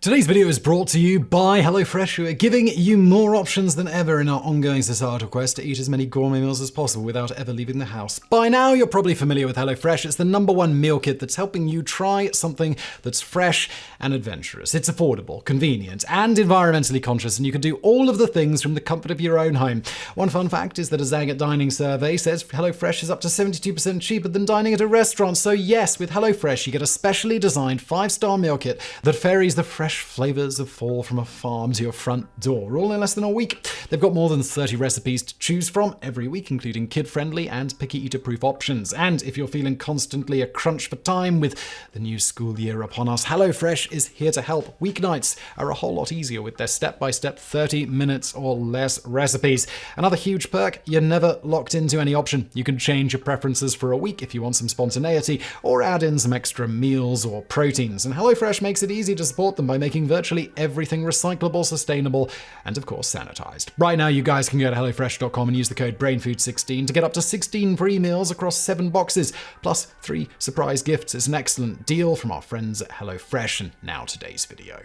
Today's video is brought to you by HelloFresh, who are giving you more options than ever in our ongoing societal quest to eat as many gourmet meals as possible without ever leaving the house. By now, you're probably familiar with HelloFresh. It's the #1 meal kit that's helping you try something that's fresh and adventurous. It's affordable, convenient, and environmentally conscious, and you can do all of the things from the comfort of your own home. One fun fact is that a Zagat dining survey says HelloFresh is up to 72% cheaper than dining at a restaurant. So yes, with HelloFresh, you get a specially designed 5-star meal kit that ferries the fresh flavors of fall from a farm to your front door, all in less than a week. They've got more than 30 recipes to choose from every week, including kid-friendly and picky eater-proof options. And if you're feeling constantly a crunch for time with the new school year upon us, HelloFresh is here to help. Weeknights are a whole lot easier with their step-by-step 30 minutes or less recipes. Another huge perk, you're never locked into any option. You can change your preferences for a week if you want some spontaneity, or add in some extra meals or proteins. And HelloFresh makes it easy to support them by making virtually everything recyclable, sustainable, and of course sanitized. Right now, you guys can go to HelloFresh.com and use the code BRAINFOOD16 to get up to 16 free meals across 7 boxes, plus 3 surprise gifts. It's an excellent deal from our friends at HelloFresh. And now today's video.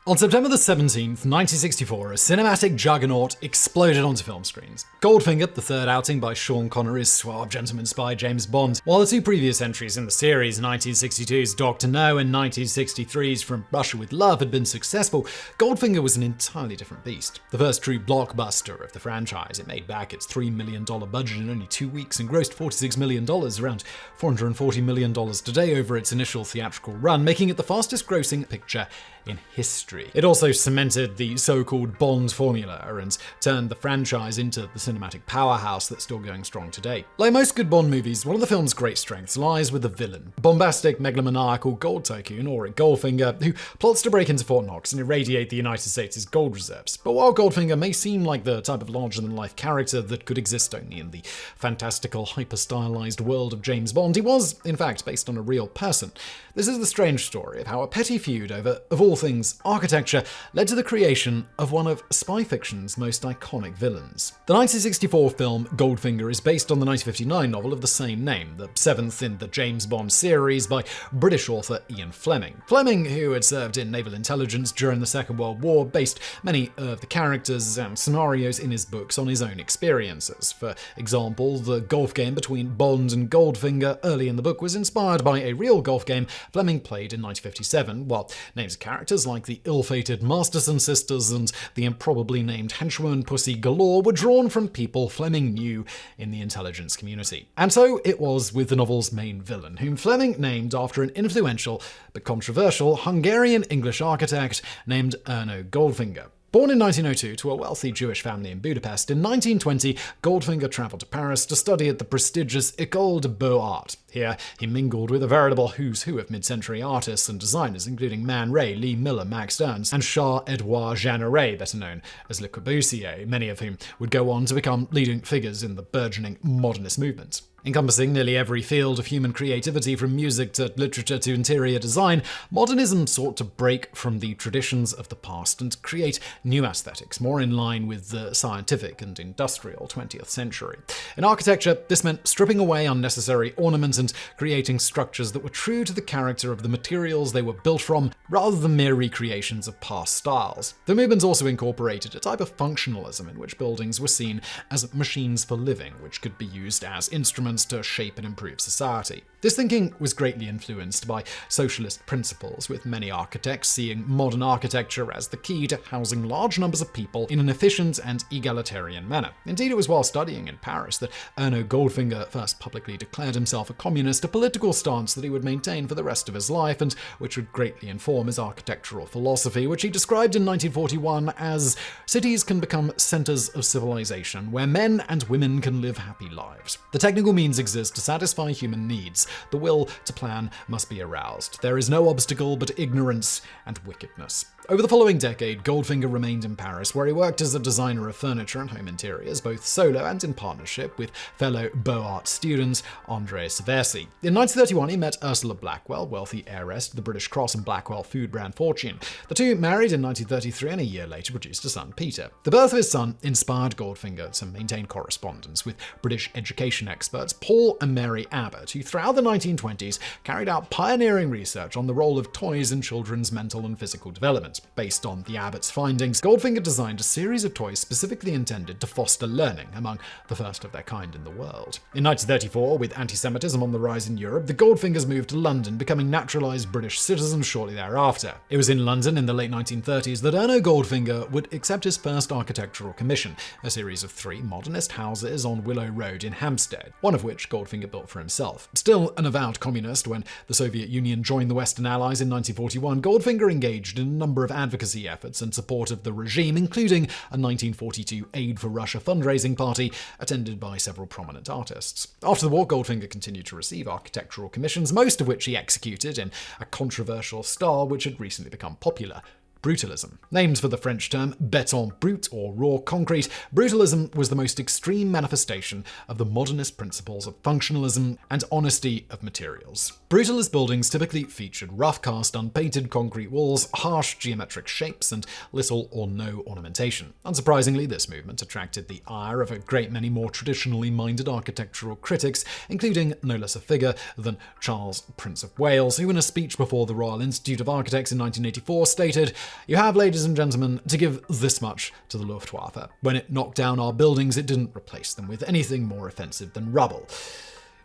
On September the 17th, 1964, a cinematic juggernaut exploded onto film screens. Goldfinger, the third outing by Sean Connery's suave gentleman spy James Bond. While the two previous entries in the series, 1962's Dr. No and 1963's From Russia with Love, had been successful, Goldfinger was an entirely different beast. The first true blockbuster of the franchise, it made back its $3 million budget in only 2 weeks and grossed $46 million, around $440 million today over its initial theatrical run, making it the fastest grossing picture in history. It also cemented the so-called Bond formula and turned the franchise into the cinematic powerhouse that's still going strong today. Like most good Bond movies, one of the film's great strengths lies with the villain, bombastic, megalomaniacal gold tycoon Auric Goldfinger, who plots to break into Fort Knox and irradiate the United States' gold reserves. But while Goldfinger may seem like the type of larger-than-life character that could exist only in the fantastical, hyper-stylized world of James Bond, he was, in fact, based on a real person. This is the strange story of how a petty feud over, of all things, architecture led to the creation of one of spy fiction's most iconic villains. The 1964 film Goldfinger is based on the 1959 novel of the same name, the 7th in the James Bond series by British author Ian Fleming. Fleming, who had served in naval intelligence during the Second World War, based many of the characters and scenarios in his books on his own experiences. For example, the golf game between Bond and Goldfinger early in the book was inspired by a real golf game Fleming played in 1957, while names of characters like the ill-fated Masterson sisters and the improbably named henchwoman Pussy Galore were drawn from people Fleming knew in the intelligence community. And so it was with the novel's main villain, whom Fleming named after an influential but controversial Hungarian-English architect named Erno Goldfinger. Born in 1902 to a wealthy Jewish family in Budapest, in 1920, Goldfinger traveled to Paris to study at the prestigious École de Beaux-Arts. Here, he mingled with a veritable who's who of mid-century artists and designers, including Man Ray, Lee Miller, Max Ernst, and Charles-Édouard Jeanneret, better known as Le Corbusier, many of whom would go on to become leading figures in the burgeoning modernist movement. Encompassing nearly every field of human creativity, from music to literature to interior design, modernism sought to break from the traditions of the past and create new aesthetics more in line with the scientific and industrial 20th century. In architecture, this meant stripping away unnecessary ornament and creating structures that were true to the character of the materials they were built from, rather than mere recreations of past styles. The movement also incorporated a type of functionalism in which buildings were seen as machines for living, which could be used as instruments to shape and improve society. This thinking was greatly influenced by socialist principles, with many architects seeing modern architecture as the key to housing large numbers of people in an efficient and egalitarian manner. Indeed, it was while studying in Paris that Erno Goldfinger first publicly declared himself a communist, a political stance that he would maintain for the rest of his life and which would greatly inform his architectural philosophy, which he described in 1941 as cities can become centers of civilization where men and women can live happy lives. The technical means exist to satisfy human needs. The will to plan must be aroused. There is no obstacle but ignorance and wickedness. Over the following decade, Goldfinger remained in Paris, where he worked as a designer of furniture and home interiors, both solo and in partnership with fellow Beaux-Arts student André Saversi. In 1931, he met Ursula Blackwell, wealthy heiress to the British Cross and Blackwell food brand fortune. The two married in 1933 and a year later produced a son, Peter. The birth of his son inspired Goldfinger to maintain correspondence with British education experts Paul and Mary Abbott, who throughout the 1920s carried out pioneering research on the role of toys in children's mental and physical development. Based on the Abbott's findings, Goldfinger designed a series of toys specifically intended to foster learning, among the first of their kind in the world. In 1934, with anti-Semitism on the rise in Europe, the Goldfingers moved to London, becoming naturalized British citizens shortly thereafter. It was in London in the late 1930s that Erno Goldfinger would accept his first architectural commission, a series of 3 modernist houses on Willow Road in Hampstead, one of which Goldfinger built for himself. Still an avowed communist, when the Soviet Union joined the Western Allies in 1941, Goldfinger engaged in a number of advocacy efforts in support of the regime, including a 1942 Aid for Russia fundraising party attended by several prominent artists. After the war, Goldfinger continued to receive architectural commissions, most of which he executed in a controversial style which had recently become popular: brutalism. Named for the French term béton brut, or raw concrete, brutalism was the most extreme manifestation of the modernist principles of functionalism and honesty of materials. Brutalist buildings typically featured rough-cast, unpainted concrete walls, harsh geometric shapes, and little or no ornamentation. Unsurprisingly, this movement attracted the ire of a great many more traditionally minded architectural critics, including no less a figure than Charles, Prince of Wales, who in a speech before the Royal Institute of Architects in 1984 stated, "You have, ladies and gentlemen, to give this much to the Luftwaffe. When it knocked down our buildings, it didn't replace them with anything more offensive than rubble."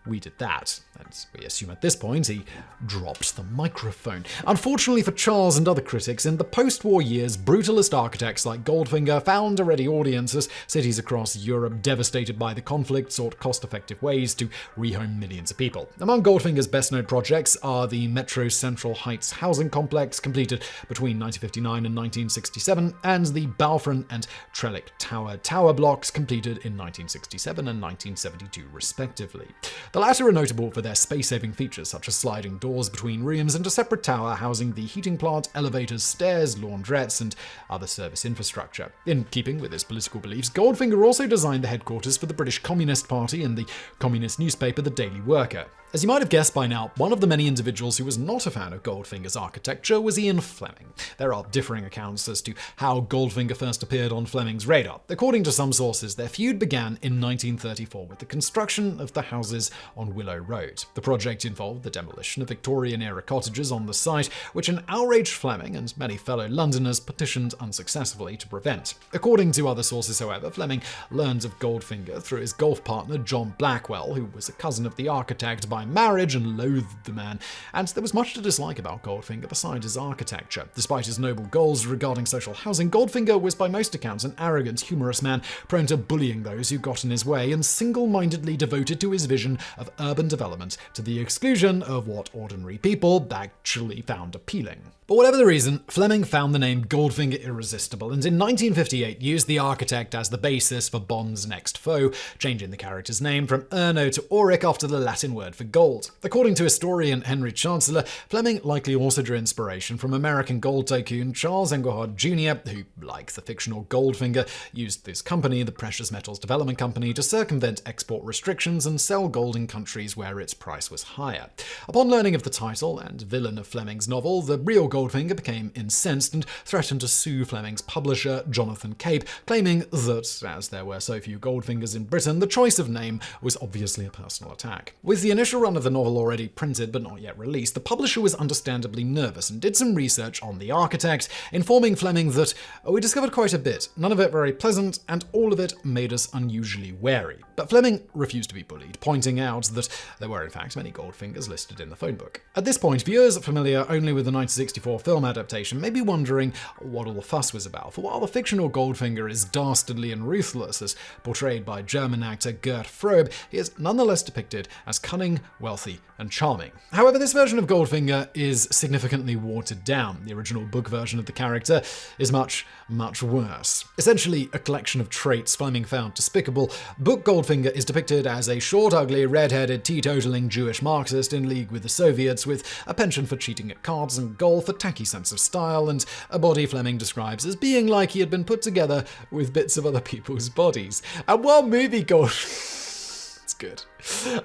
We did that, and we assume at this point he dropped the microphone. Unfortunately for Charles and other critics, in the post-war years, brutalist architects like Goldfinger found a ready audience as cities across Europe, devastated by the conflict, sought cost-effective ways to rehome millions of people. Among Goldfinger's best-known projects are the Metro Central Heights housing complex, completed between 1959 and 1967, and the Balfron and Trellick tower blocks, completed in 1967 and 1972, respectively. The latter are notable for their space-saving features, such as sliding doors between rooms and a separate tower housing the heating plant, elevators, stairs, laundrettes, and other service infrastructure. In keeping with his political beliefs, Goldfinger also designed the headquarters for the British Communist Party and the communist newspaper The Daily Worker. As you might have guessed by now, one of the many individuals who was not a fan of Goldfinger's architecture was Ian Fleming. There are differing accounts as to how Goldfinger first appeared on Fleming's radar. According to some sources, their feud began in 1934 with the construction of the houses on Willow Road. The project involved the demolition of Victorian-era cottages on the site, which an outraged Fleming and many fellow Londoners petitioned unsuccessfully to prevent. According to other sources, however, Fleming learned of Goldfinger through his golf partner John Blackwell, who was a cousin of the architect by marriage and loathed the man, and there was much to dislike about Goldfinger besides his architecture. Despite his noble goals regarding social housing, Goldfinger was by most accounts an arrogant, humorous man, prone to bullying those who got in his way, and single-mindedly devoted to his vision of urban development to the exclusion of what ordinary people actually found appealing. But whatever the reason, Fleming found the name Goldfinger irresistible, and in 1958 used the architect as the basis for Bond's next foe, changing the character's name from Erno to Auric after the Latin word for gold. According to historian Henry Chancellor, Fleming likely also drew inspiration from American gold tycoon Charles Engelhard Jr., who, like the fictional Goldfinger, used this company, the Precious Metals Development Company, to circumvent export restrictions and sell gold in countries where its price was higher. Upon learning of the title and villain of Fleming's novel, the real Goldfinger became incensed and threatened to sue Fleming's publisher, Jonathan Cape, claiming that, as there were so few Goldfingers in Britain, the choice of name was obviously a personal attack. With the initial run of the novel already printed but not yet released, the publisher was understandably nervous and did some research on the architect, informing Fleming that, "We discovered quite a bit, none of it very pleasant, and all of it made us unusually wary." But Fleming refused to be bullied, pointing out that there were in fact many Goldfingers listed in the phone book. At this point, viewers familiar only with the 1964 film adaptation may be wondering what all the fuss was about, for while the fictional Goldfinger is dastardly and ruthless, as portrayed by German actor Gert Frobe, he is nonetheless depicted as cunning, wealthy, and charming. However, this version of Goldfinger is significantly watered down. The original book version of the character is much, much worse. Essentially a collection of traits Fleming found despicable, Book Goldfinger is depicted as a short, ugly, red-headed, teetotaling Jewish Marxist in league with the Soviets, with a penchant for cheating at cards and golf, a tacky sense of style, and a body Fleming describes as being like he had been put together with bits of other people's bodies. And while movie It's good.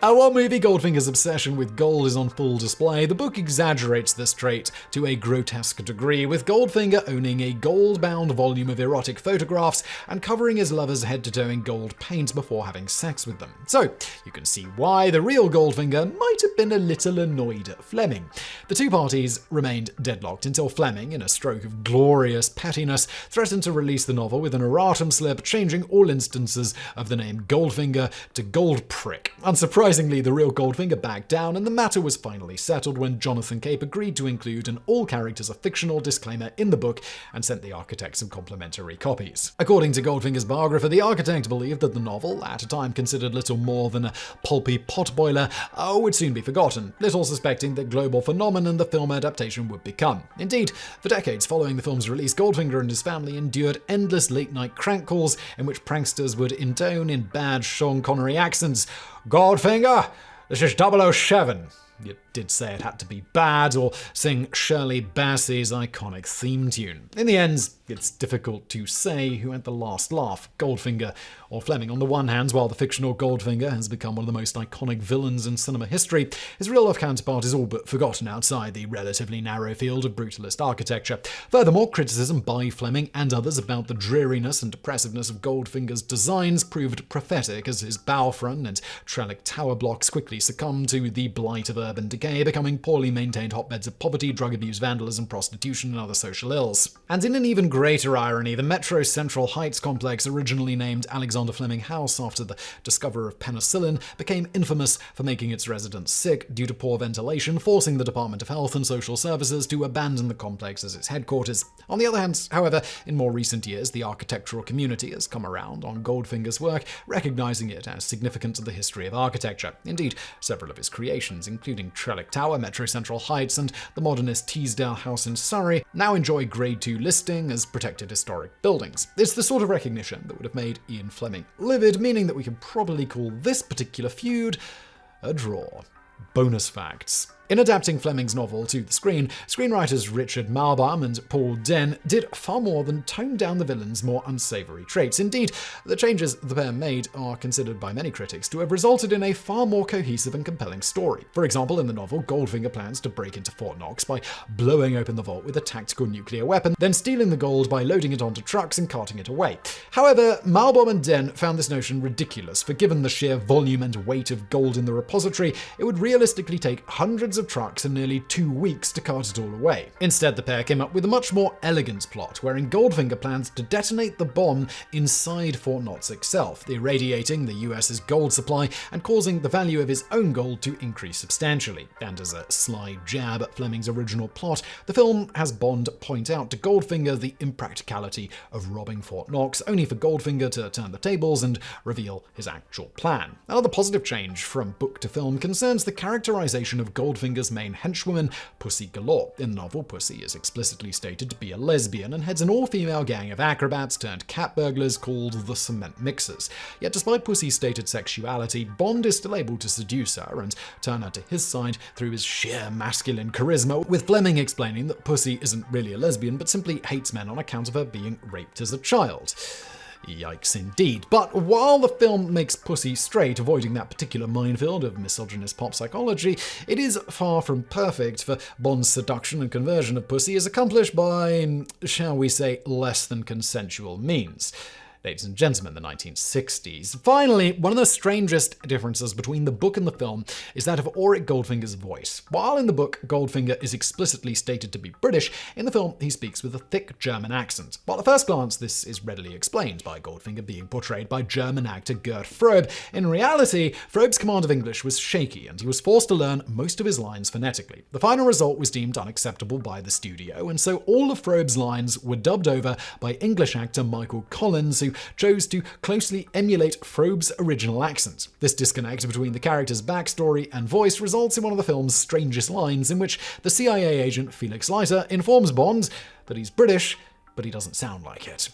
While movie Goldfinger's obsession with gold is on full display, the book exaggerates this trait to a grotesque degree, with Goldfinger owning a gold-bound volume of erotic photographs and covering his lovers head to toe in gold paint before having sex with them. So, you can see why the real Goldfinger might have been a little annoyed at Fleming. The two parties remained deadlocked until Fleming, in a stroke of glorious pettiness, threatened to release the novel with an erratum slip, changing all instances of the name Goldfinger to Goldprick. Unsurprisingly, the real Goldfinger backed down, and the matter was finally settled when Jonathan Cape agreed to include an all characters are fictional disclaimer in the book and sent the architect some complimentary copies. According to Goldfinger's biographer, the architect believed that the novel, at a time considered little more than a pulpy potboiler, would soon be forgotten, little suspecting the global phenomenon the film adaptation would become. Indeed, for decades following the film's release, Goldfinger and his family endured endless late-night crank calls in which pranksters would intone in bad Sean Connery accents, "Goldfinger, this is 007. You did say it had to be bad, or sing Shirley Bassey's iconic theme tune. In the end, it's difficult to say who had the last laugh, Goldfinger or Fleming. On the one hand, while the fictional Goldfinger has become one of the most iconic villains in cinema history, his real-life counterpart is all but forgotten outside the relatively narrow field of brutalist architecture. Furthermore, criticism by Fleming and others about the dreariness and depressiveness of Goldfinger's designs proved prophetic, as his bow front and Trellick Tower blocks quickly succumbed to the blight of urban decay, becoming poorly maintained hotbeds of poverty, drug abuse, vandalism, prostitution, and other social ills. And in an even greater irony, the Metro Central Heights complex, originally named Alexander Fleming House after the discoverer of penicillin, became infamous for making its residents sick due to poor ventilation, forcing the Department of Health and Social Services to abandon the complex as its headquarters. On the other hand, however, in more recent years, the architectural community has come around on Goldfinger's work, recognizing it as significant to the history of architecture. Indeed, several of his creations, including Trellick Tower, Metro Central Heights, and the modernist Teesdale House in Surrey, now enjoy Grade 2 listing as protected historic buildings. It's the sort of recognition that would have made Ian Fleming livid, meaning that we can probably call this particular feud a draw. Bonus facts. In adapting Fleming's novel to the screen, screenwriters Richard Malbaum and Paul Den did far more than tone down the villain's more unsavory traits. Indeed, the changes the pair made are considered by many critics to have resulted in a far more cohesive and compelling story. For example, in the novel, Goldfinger plans to break into Fort Knox by blowing open the vault with a tactical nuclear weapon, then stealing the gold by loading it onto trucks and carting it away. However, Malbaum and Den found this notion ridiculous, for given the sheer volume and weight of gold in the repository, it would realistically take hundreds of trucks and nearly 2 weeks to cart it all away. Instead, the pair came up with a much more elegant plot, wherein Goldfinger plans to detonate the bomb inside Fort Knox itself, irradiating the US's gold supply and causing the value of his own gold to increase substantially. And as a sly jab at Fleming's original plot, the film has Bond point out to Goldfinger the impracticality of robbing Fort Knox, only for Goldfinger to turn the tables and reveal his actual plan. Another positive change from book to film concerns the characterization of Goldfinger's main henchwoman, Pussy Galore. In the novel, Pussy is explicitly stated to be a lesbian and heads an all-female gang of acrobats turned cat burglars called the Cement Mixers. Yet despite Pussy's stated sexuality, Bond is still able to seduce her and turn her to his side through his sheer masculine charisma, with Fleming explaining that Pussy isn't really a lesbian but simply hates men on account of her being raped as a child. Yikes indeed. But while the film makes Pussy straight, avoiding that particular minefield of misogynist pop psychology, it is far from perfect, for Bond's seduction and conversion of Pussy is accomplished by, shall we say, less than consensual means. Ladies and gentlemen, the 1960s. Finally, one of the strangest differences between the book and the film is that of Auric Goldfinger's voice. While in the book, Goldfinger is explicitly stated to be British, in the film he speaks with a thick German accent. While at first glance this is readily explained by Goldfinger being portrayed by German actor Gert Frobe, in reality, Frobe's command of English was shaky and he was forced to learn most of his lines phonetically. The final result was deemed unacceptable by the studio, and so all of Frobe's lines were dubbed over by English actor Michael Collins, who chose to closely emulate Frobe's original accent. This disconnect between the character's backstory and voice results in one of the film's strangest lines, in which the CIA agent Felix Leiter informs Bond that he's British, but he doesn't sound like it.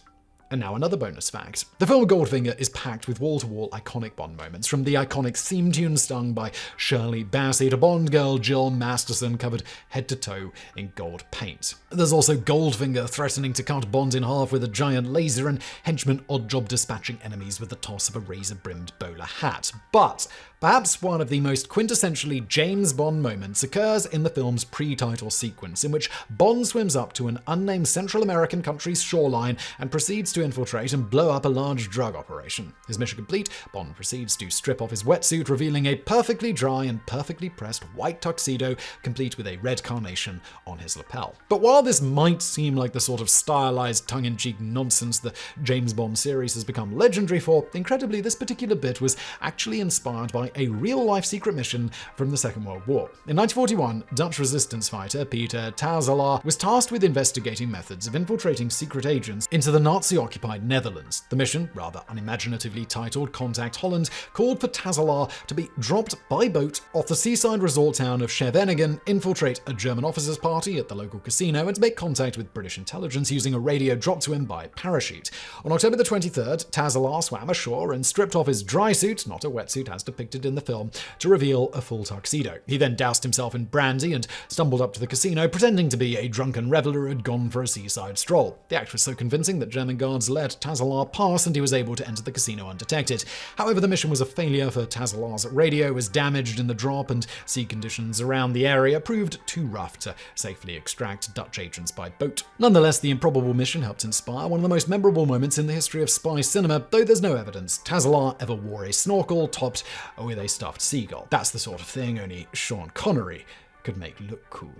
And now another bonus fact. The film Goldfinger is packed with wall-to-wall iconic Bond moments, from the iconic theme tune sung by Shirley Bassey to Bond girl Jill Masterson covered head to toe in gold paint. There's also Goldfinger threatening to cut Bond in half with a giant laser, and henchmen Oddjob dispatching enemies with the toss of a razor-brimmed bowler hat. But perhaps one of the most quintessentially James Bond moments occurs in the film's pre-title sequence, in which Bond swims up to an unnamed Central American country's shoreline and proceeds to infiltrate and blow up a large drug operation. His mission complete, Bond proceeds to strip off his wetsuit, revealing a perfectly dry and perfectly pressed white tuxedo, complete with a red carnation on his lapel. But while this might seem like the sort of stylized, tongue-in-cheek nonsense the James Bond series has become legendary for, incredibly, this particular bit was actually inspired by a real-life secret mission from the Second World War. In 1941, Dutch resistance fighter Peter Tazelaar was tasked with investigating methods of infiltrating secret agents into the Nazi-occupied Netherlands. The mission, rather unimaginatively titled Contact Holland, called for Tazelaar to be dropped by boat off the seaside resort town of Scheveningen, infiltrate a German officers' party at the local casino, and to make contact with British intelligence using a radio dropped to him by parachute. On October the 23rd, Tazelaar swam ashore and stripped off his dry suit, not a wetsuit as depicted in the film, to reveal a full tuxedo. He then doused himself in brandy and stumbled up to the casino, pretending to be a drunken reveller who had gone for a seaside stroll. The act was so convincing that German guards let Tazelaar pass, and he was able to enter the casino undetected. However, the mission was a failure, for Tazelaar's radio was damaged in the drop, and sea conditions around the area proved too rough to safely extract Dutch agents by boat. Nonetheless, the improbable mission helped inspire one of the most memorable moments in the history of spy cinema, though there's no evidence Tazelaar ever wore a snorkel topped with a stuffed seagull. That's the sort of thing only Sean Connery could make look cool.